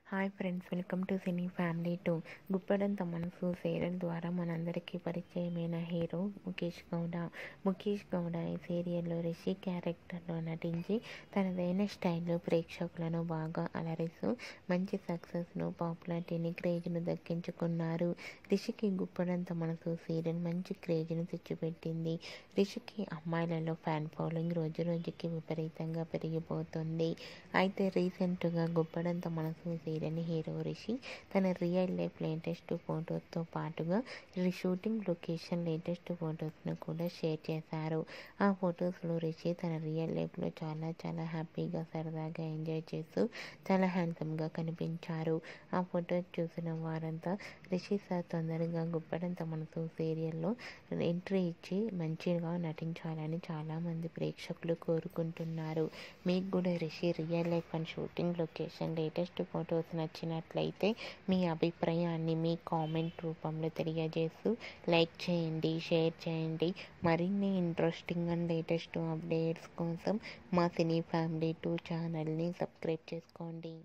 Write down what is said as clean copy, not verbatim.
Hi friends, welcome to cine family 2. Guppedantha మనసు serial ద్వారా మనందరికీ పరిచయమైన హీరో ముఖేష్ గౌడ ఈ సీరియల్లో రిషి క్యారెక్టర్లో నటించి తనదైన స్టైల్లో ప్రేక్షకులను బాగా అలరిస్తూ మంచి సక్సెస్ను, పాపులారిటీని, క్రేజ్ను దక్కించుకున్నారు. రిషికి గుప్పడంత మనసు సీరియల్ మంచి క్రేజ్ను తెచ్చిపెట్టింది. రిషికి అమ్మాయిలలో ఫ్యాన్ ఫాలోయింగ్ రోజు రోజుకి విపరీతంగా పెరిగిపోతుంది. అయితే రీసెంట్గా గుప్పడంత మనసు సీరియల్ హీరో రిషి తన రియల్ లైఫ్ లేటెస్ట్ ఫొటోస్తో పాటుగా షూటింగ్ లొకేషన్ లేటెస్ట్ ఫొటోస్ను కూడా షేర్ చేశారు. ఆ ఫొటోస్లో రిషి తన రియల్ లైఫ్లో చాలా హ్యాపీగా, సరదాగా ఎంజాయ్ చేస్తూ చాలా హ్యాండ్సమ్గా కనిపించారు. ఆ ఫొటోస్ చూసిన వారంతా రిషి సార్ తొందరగా గుప్పడంత మనసు సీరియల్లో ఎంట్రీ ఇచ్చి మంచిగా నటించాలని చాలామంది ప్రేక్షకులు కోరుకుంటున్నారు. మీకు కూడా Rishi real life and shooting location latest photos నచ్చినట్లయితే మీ అభిప్రాయాన్ని మీ కామెంట్ రూపంలో తెలియజేస్తూ లైక్ చేయండి, షేర్ చేయండి. మరిన్ని ఇంట్రెస్టింగ్ అండ్ లేటెస్ట్ అప్డేట్స్ కోసం మా సినీ ఫ్యామిలీ 2 ఛానల్ని సబ్స్క్రైబ్ చేసుకోండి.